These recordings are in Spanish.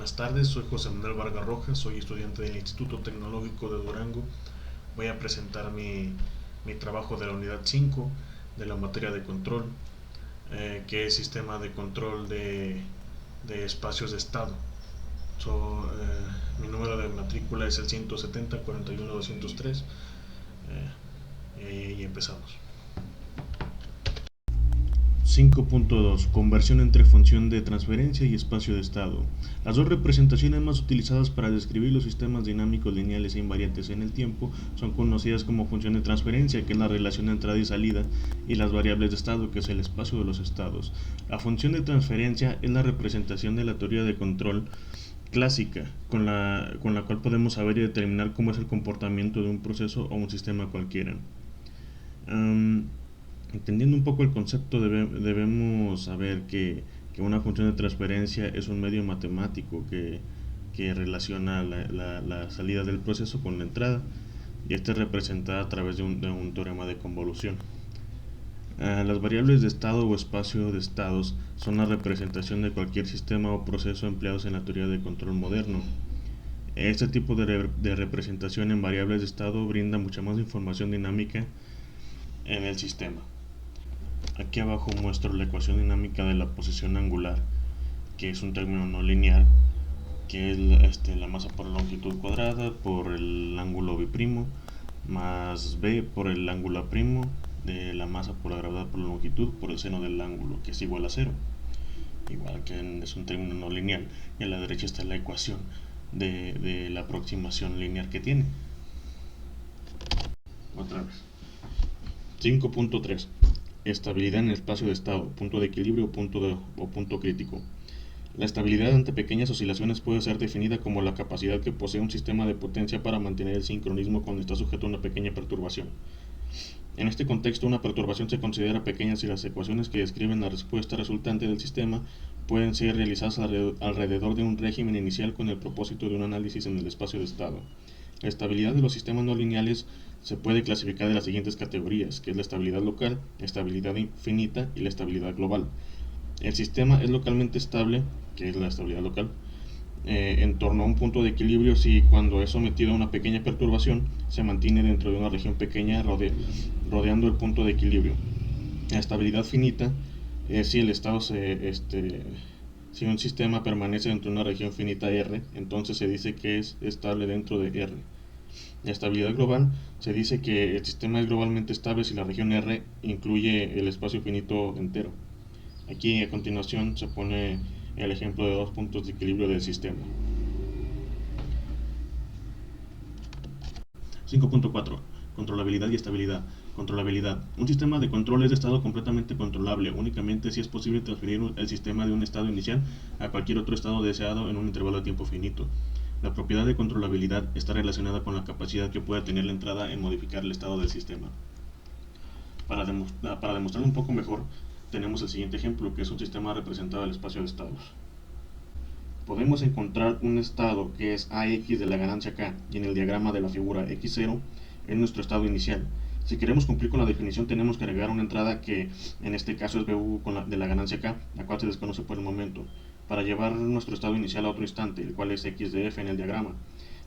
Buenas tardes, soy José Manuel Vargas Rojas, soy estudiante del Instituto Tecnológico de Durango. Voy a presentar mi trabajo de la unidad 5 de la materia de control, que es sistema de control de espacios de estado. Mi número de matrícula es el 170 41 203 y empezamos. 5.2 Conversión entre función de transferencia y espacio de estado. Las dos representaciones más utilizadas para describir los sistemas dinámicos lineales e invariantes en el tiempo son conocidas como función de transferencia, que es la relación de entrada y salida, y las variables de estado, que es el espacio de los estados. La función de transferencia es la representación de la teoría de control clásica, con la cual podemos saber y determinar cómo es el comportamiento de un proceso o un sistema cualquiera. Entendiendo un poco el concepto, debemos saber que una función de transferencia es un medio matemático que relaciona la salida del proceso con la entrada, y esta es representada a través de un teorema de convolución. Las variables de estado o espacio de estados son la representación de cualquier sistema o proceso empleados en la teoría de control moderno. Este tipo de representación en variables de estado brinda mucha más información dinámica en el sistema. Aquí abajo muestro la ecuación dinámica de la posición angular, que es un término no lineal, que es la masa por la longitud cuadrada por el ángulo biprimo, más b por el ángulo a' de la masa por la gravedad por la longitud por el seno del ángulo, que es igual a 0. Igual que es un término no lineal, y a la derecha está la ecuación de la aproximación lineal que tiene. Otra vez. 5.3 Estabilidad en el espacio de estado, punto de equilibrio o punto crítico. La estabilidad ante pequeñas oscilaciones puede ser definida como la capacidad que posee un sistema de potencia para mantener el sincronismo cuando está sujeto a una pequeña perturbación. En este contexto, una perturbación se considera pequeña si las ecuaciones que describen la respuesta resultante del sistema pueden ser realizadas alrededor de un régimen inicial con el propósito de un análisis en el espacio de estado. La estabilidad de los sistemas no lineales se puede clasificar de las siguientes categorías, que es la estabilidad local, la estabilidad finita y la estabilidad global. El sistema es localmente estable, que es la estabilidad local, en torno a un punto de equilibrio si, cuando es sometido a una pequeña perturbación, se mantiene dentro de una región pequeña rodeando el punto de equilibrio. La estabilidad finita es si el estado si un sistema permanece dentro de una región finita R, entonces se dice que es estable dentro de R. La estabilidad global se dice que el sistema es globalmente estable si la región R incluye el espacio finito entero. Aquí a continuación se pone el ejemplo de dos puntos de equilibrio del sistema. 5.4 Controlabilidad y estabilidad. Controlabilidad. Un sistema de control es de estado completamente controlable, únicamente si es posible transferir el sistema de un estado inicial a cualquier otro estado deseado en un intervalo de tiempo finito. La propiedad de controlabilidad está relacionada con la capacidad que pueda tener la entrada en modificar el estado del sistema. Para demostrarlo un poco mejor, tenemos el siguiente ejemplo, que es un sistema representado del espacio de estados. Podemos encontrar un estado que es AX de la ganancia K, y en el diagrama de la figura X0 es nuestro estado inicial. Si queremos cumplir con la definición, tenemos que agregar una entrada que en este caso es BU de la ganancia K, la cual se desconoce por el momento, para llevar nuestro estado inicial a otro instante, el cual es X de F en el diagrama.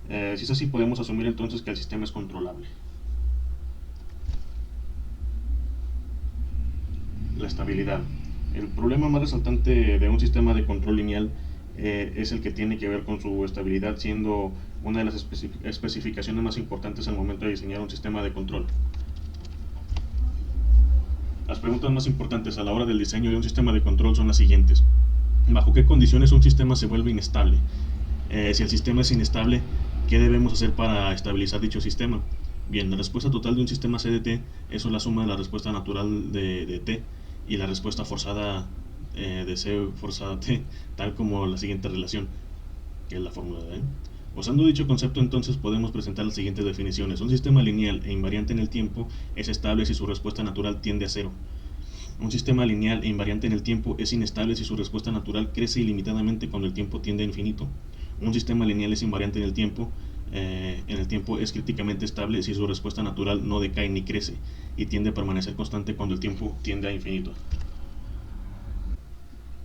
Si es así, podemos asumir entonces que el sistema es controlable. La estabilidad. El problema más resaltante de un sistema de control lineal es el que tiene que ver con su estabilidad, siendo una de las especificaciones más importantes al momento de diseñar un sistema de control. Las preguntas más importantes a la hora del diseño de un sistema de control son las siguientes. ¿Bajo qué condiciones un sistema se vuelve inestable? Si el sistema es inestable, ¿qué debemos hacer para estabilizar dicho sistema? Bien, la respuesta total de un sistema C de T es la suma de la respuesta natural de T y la respuesta forzada de C forzada T, tal como la siguiente relación, que es la fórmula de E. Usando dicho concepto, entonces podemos presentar las siguientes definiciones. Un sistema lineal e invariante en el tiempo es estable si su respuesta natural tiende a cero. Un sistema lineal e invariante en el tiempo es inestable si su respuesta natural crece ilimitadamente cuando el tiempo tiende a infinito. Un sistema lineal es invariante en el tiempo es críticamente estable si su respuesta natural no decae ni crece y tiende a permanecer constante cuando el tiempo tiende a infinito.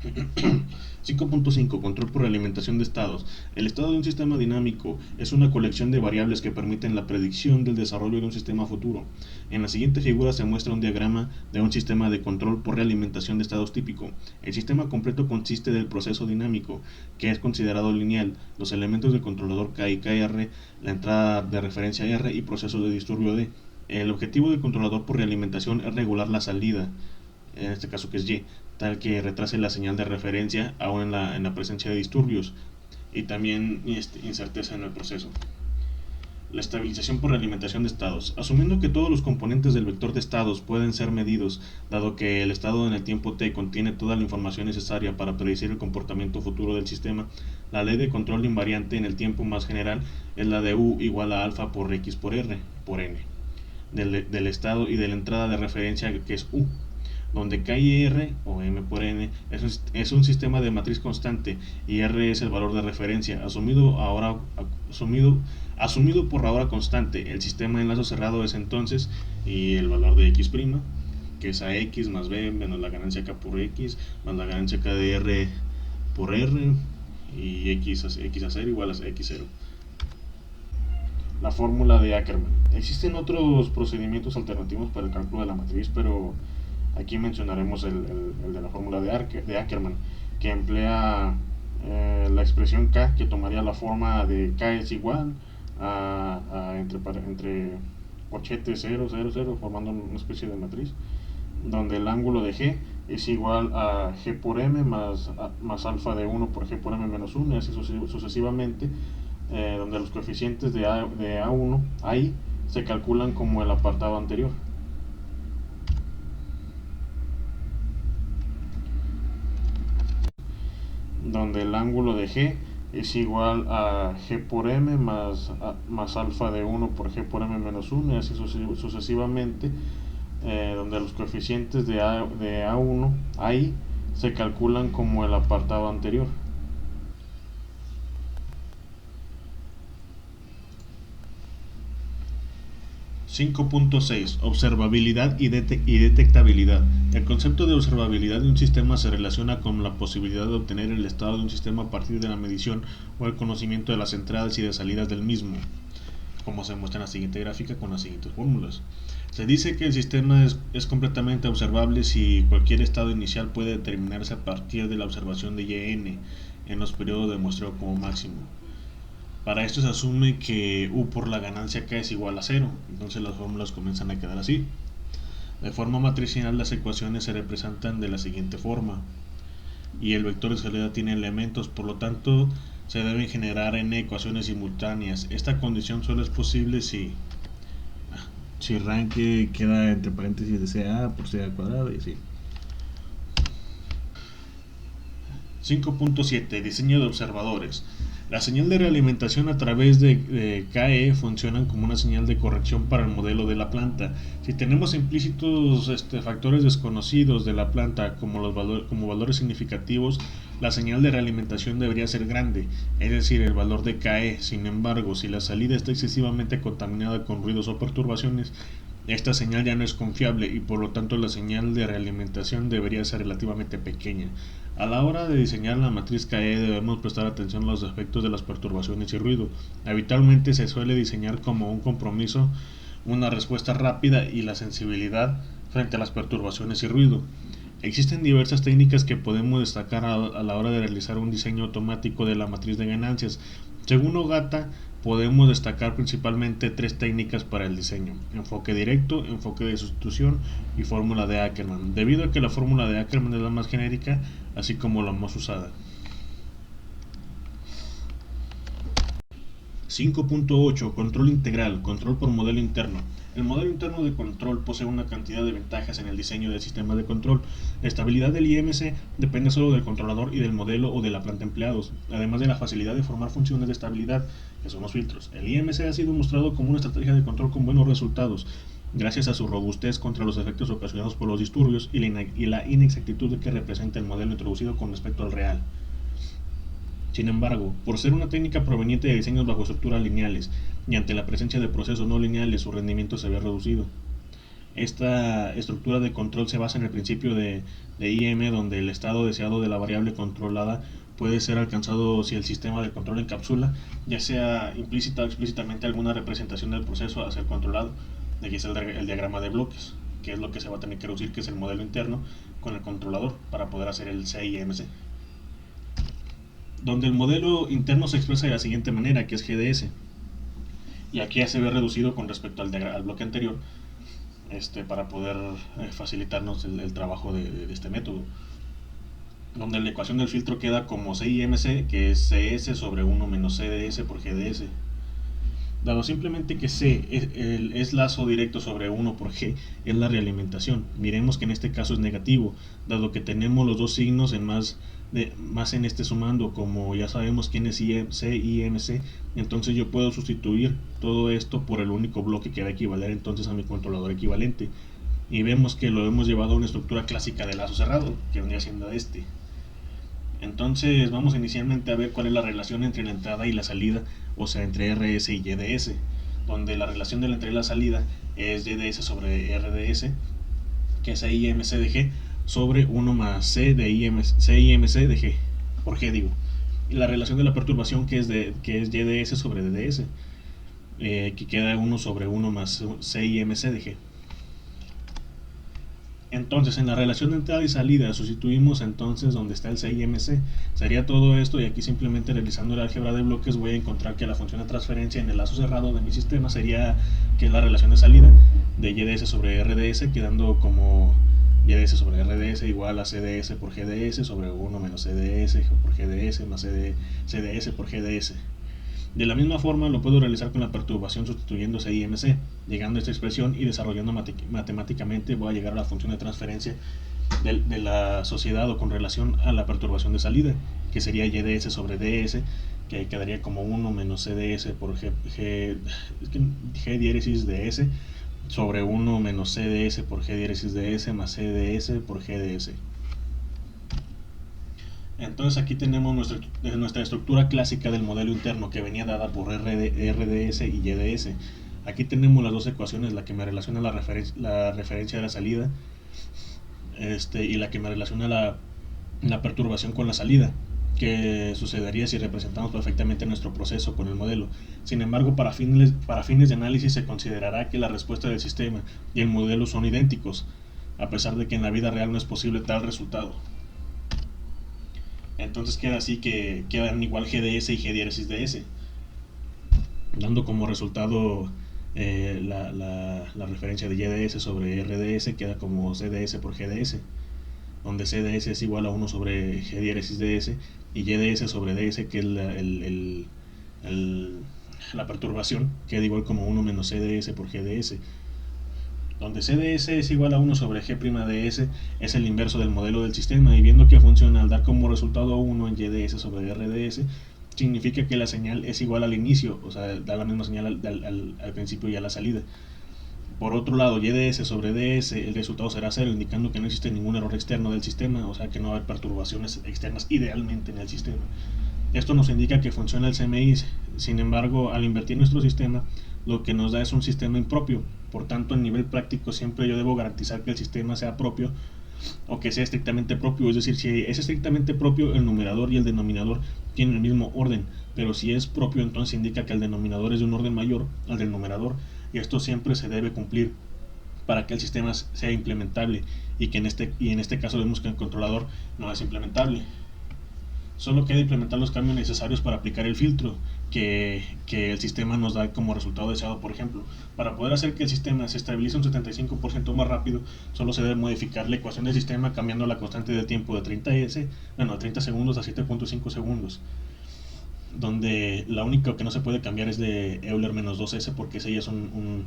5.5 Control por realimentación de estados. El estado de un sistema dinámico es una colección de variables que permiten la predicción del desarrollo de un sistema futuro. En la siguiente figura se muestra un diagrama de un sistema de control por realimentación de estados típico. El sistema completo consiste del proceso dinámico, que es considerado lineal, los elementos del controlador K y KR, la entrada de referencia R y proceso de disturbio D. El objetivo del controlador por realimentación es regular la salida, en este caso que es Y, tal que retrase la señal de referencia aún en la presencia de disturbios y también incerteza en el proceso. La estabilización por realimentación de estados. Asumiendo que todos los componentes del vector de estados pueden ser medidos, dado que el estado en el tiempo t contiene toda la información necesaria para predecir el comportamiento futuro del sistema, la ley de control invariante en el tiempo más general es la de U igual a alfa por X por R por N, del estado y de la entrada de referencia que es U, donde K y R, o M por N, es un sistema de matriz constante y R es el valor de referencia, asumido por ahora constante. El sistema de enlace cerrado es entonces, y el valor de X', que es AX más B menos la ganancia K por X, más la ganancia K de R por R, y X a 0 igual a X0. La fórmula de Ackermann. Existen otros procedimientos alternativos para el cálculo de la matriz, pero aquí mencionaremos el de la fórmula de Ackermann, que emplea la expresión K, que tomaría la forma de K es igual a entre corchetes 0, 0, 0, formando una especie de matriz, donde el ángulo de G es igual a G por M más alfa de 1 por G por M menos 1, y así sucesivamente, donde los coeficientes de A1 ahí se calculan como el apartado anterior. Donde el ángulo de G es igual a G por M más alfa de 1 por G por M menos 1, y así sucesivamente, donde los coeficientes de A1 ahí se calculan como el apartado anterior. .6 Observabilidad y detectabilidad. El concepto de observabilidad de un sistema se relaciona con la posibilidad de obtener el estado de un sistema a partir de la medición o el conocimiento de las entradas y de salidas del mismo, como se muestra en la siguiente gráfica con las siguientes fórmulas. Se dice que el sistema es completamente observable si cualquier estado inicial puede determinarse a partir de la observación de Yn en los periodos de muestreo como máximo. Para esto se asume que U por la ganancia K es igual a 0, entonces las fórmulas comienzan a quedar así. De forma matricial, las ecuaciones se representan de la siguiente forma, y el vector de salida tiene elementos, por lo tanto se deben generar n ecuaciones simultáneas. Esta condición solo es posible si rank queda entre paréntesis de CA por CA cuadrado y así. 5.7 Diseño de observadores. La señal de realimentación a través de KE funcionan como una señal de corrección para el modelo de la planta. Si tenemos implícitos factores desconocidos de la planta como valores significativos, la señal de realimentación debería ser grande, es decir, el valor de KE. Sin embargo, si la salida está excesivamente contaminada con ruidos o perturbaciones, esta señal ya no es confiable y por lo tanto la señal de realimentación debería ser relativamente pequeña. A la hora de diseñar la matriz KE debemos prestar atención a los efectos de las perturbaciones y ruido. Habitualmente se suele diseñar como un compromiso una respuesta rápida y la sensibilidad frente a las perturbaciones y ruido. Existen diversas técnicas que podemos destacar a la hora de realizar un diseño automático de la matriz de ganancias. Según Ogata, podemos destacar principalmente tres técnicas para el diseño: enfoque directo, enfoque de sustitución y fórmula de Ackermann, debido a que la fórmula de Ackermann es la más genérica, así como la más usada. 5.8 Control integral, control por modelo interno. El modelo interno de control posee una cantidad de ventajas en el diseño del sistema de control. La estabilidad del IMC depende solo del controlador y del modelo o de la planta empleados, además de la facilidad de formar funciones de estabilidad, que son los filtros. El IMC ha sido mostrado como una estrategia de control con buenos resultados, gracias a su robustez contra los efectos ocasionados por los disturbios y la inexactitud que representa el modelo introducido con respecto al real. Sin embargo, por ser una técnica proveniente de diseños bajo estructuras lineales y ante la presencia de procesos no lineales, su rendimiento se ve reducido. Esta estructura de control se basa en el principio de IM, donde el estado deseado de la variable controlada puede ser alcanzado si el sistema de control encapsula, ya sea implícita o explícitamente, alguna representación del proceso a ser controlado. De aquí es el diagrama de bloques, que es lo que se va a tener que reducir, que es el modelo interno con el controlador para poder hacer el CIMC. Donde el modelo interno se expresa de la siguiente manera, que es GDS. Y aquí ya se ve reducido con respecto al bloque anterior, para poder facilitarnos el trabajo de este método, donde la ecuación del filtro queda como CIMC, que es CS sobre 1 menos CDS por GDS. Dado simplemente que C es lazo directo sobre 1 por G, es la realimentación. Miremos que en este caso es negativo, dado que tenemos los dos signos en más en este sumando. Como ya sabemos quién es C y MC, entonces yo puedo sustituir todo esto por el único bloque que va a equivaler entonces a mi controlador equivalente. Y vemos que lo hemos llevado a una estructura clásica de lazo cerrado, que vendría siendo este. Entonces vamos inicialmente a ver cuál es la relación entre la entrada y la salida, o sea, entre RS y YDS, donde la relación de la entrada y la salida es YDS sobre RDS, que es IMC de G, sobre 1 más C de CIMC de G, por G digo. Y la relación de la perturbación, que es YDS sobre DDS, que queda 1 sobre 1 más CIMC de G. Entonces, en la relación de entrada y salida sustituimos entonces donde está el CIMC. Sería todo esto, y aquí simplemente realizando el álgebra de bloques voy a encontrar que la función de transferencia en el lazo cerrado de mi sistema sería que la relación de salida de YDS sobre RDS, quedando como YDS sobre RDS igual a CDS por GDS sobre 1 menos CDS por GDS más CDS por GDS. De la misma forma lo puedo realizar con la perturbación sustituyendo CIMC, llegando a esta expresión y desarrollando matemáticamente voy a llegar a la función de transferencia de la sociedad o con relación a la perturbación de salida, que sería YDS sobre DS, que quedaría como 1 menos CDS por G diéresis de S sobre 1 menos CDS por G diéresis de S más CDS por GDS. Entonces aquí tenemos nuestra estructura clásica del modelo interno, que venía dada por RDS y YDS. Aquí tenemos las dos ecuaciones, la que me relaciona la referencia de la salida, y la que me relaciona la perturbación con la salida, que sucedería si representamos perfectamente nuestro proceso con el modelo. Sin embargo, para fines de análisis se considerará que la respuesta del sistema y el modelo son idénticos, a pesar de que en la vida real no es posible tal resultado. Entonces queda así, que quedan igual GDS y G diéresis de S, dando como resultado la referencia de YDS sobre RDS queda como CDS por GDS, donde CDS es igual a 1 sobre G diéresis de S y YDS sobre DS, que es la perturbación, queda igual como 1 menos CDS por GDS, donde CDS es igual a 1 sobre G'Ds, es el inverso del modelo del sistema, y viendo que funciona al dar como resultado 1 en YDS sobre RDS, significa que la señal es igual al inicio, o sea, da la misma señal al principio y a la salida. Por otro lado, YDS sobre DS, el resultado será 0, indicando que no existe ningún error externo del sistema, o sea que no va a haber perturbaciones externas idealmente en el sistema. Esto nos indica que funciona el CMI. Sin embargo, al invertir nuestro sistema, lo que nos da es un sistema impropio. Por tanto, a nivel práctico siempre yo debo garantizar que el sistema sea propio, o que sea estrictamente propio. Es decir, si es estrictamente propio, el numerador y el denominador tienen el mismo orden, pero si es propio, entonces indica que el denominador es de un orden mayor al del numerador, y esto siempre se debe cumplir para que el sistema sea implementable, y en este caso vemos que el controlador no es implementable. Solo queda implementar los cambios necesarios para aplicar el filtro que el sistema nos da como resultado deseado. Por ejemplo, para poder hacer que el sistema se estabilice un 75% más rápido, solo se debe modificar la ecuación del sistema cambiando la constante de tiempo de 30 segundos a 7.5 segundos, donde la única que no se puede cambiar es de Euler menos 2S, porque ese ya es un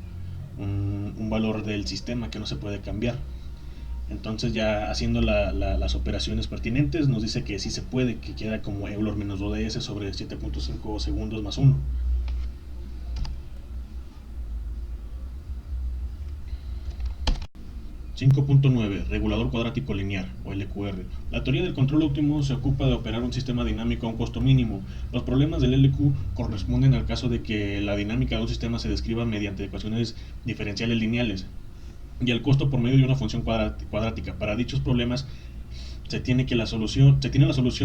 valor del sistema que no se puede cambiar. Entonces, ya haciendo las operaciones pertinentes, nos dice que sí se puede, que queda como Euler menos 2ds sobre 7.5 segundos más 1. .9 Regulador cuadrático lineal, o LQR. La teoría del control óptimo se ocupa de operar un sistema dinámico a un costo mínimo. Los problemas del LQ corresponden al caso de que la dinámica de un sistema se describa mediante ecuaciones diferenciales lineales. y el costo por medio de una función cuadrática. Para dichos problemas se tiene la solución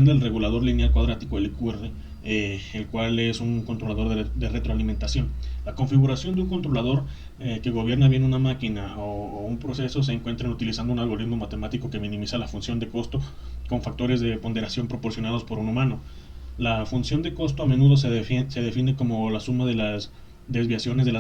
del regulador lineal cuadrático LQR, el cual es un controlador de retroalimentación. La configuración de un controlador que gobierna bien una máquina o un proceso se encuentra utilizando un algoritmo matemático que minimiza la función de costo con factores de ponderación proporcionados por un humano. La función de costo a menudo se define como la suma de las desviaciones de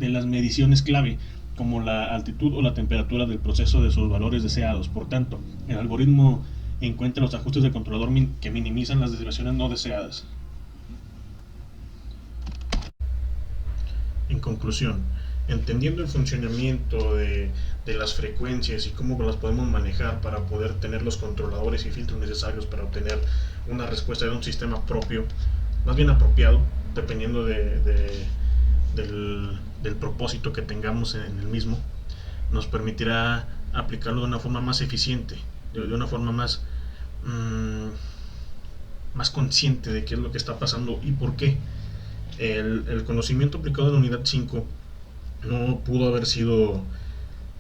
las mediciones clave, como la altitud o la temperatura del proceso de sus valores deseados. Por tanto, el algoritmo encuentra los ajustes del controlador que minimizan las desviaciones no deseadas. En conclusión, entendiendo el funcionamiento de las frecuencias y cómo las podemos manejar para poder tener los controladores y filtros necesarios para obtener una respuesta de un sistema propio, más bien apropiado, dependiendo del propósito que tengamos en el mismo, nos permitirá aplicarlo de una forma más eficiente, de una forma más consciente de qué es lo que está pasando y por qué. El conocimiento aplicado en la unidad 5 no pudo haber sido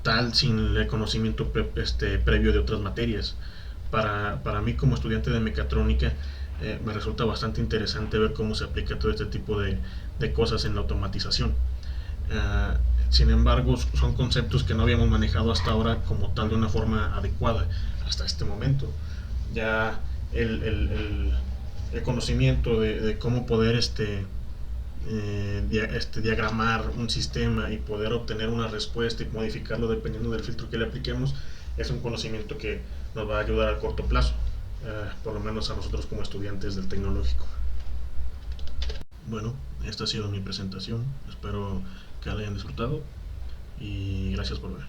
tal sin el conocimiento previo de otras materias. Para mí como estudiante de mecatrónica me resulta bastante interesante ver cómo se aplica todo este tipo de cosas en la automatización. Sin embargo, son conceptos que no habíamos manejado hasta ahora como tal de una forma adecuada hasta este momento. Ya el conocimiento de cómo poder diagramar un sistema y poder obtener una respuesta y modificarlo dependiendo del filtro que le apliquemos es un conocimiento que nos va a ayudar a corto plazo, por lo menos a nosotros como estudiantes del tecnológico. Bueno, esta ha sido mi presentación, espero que la hayan disfrutado y gracias por ver.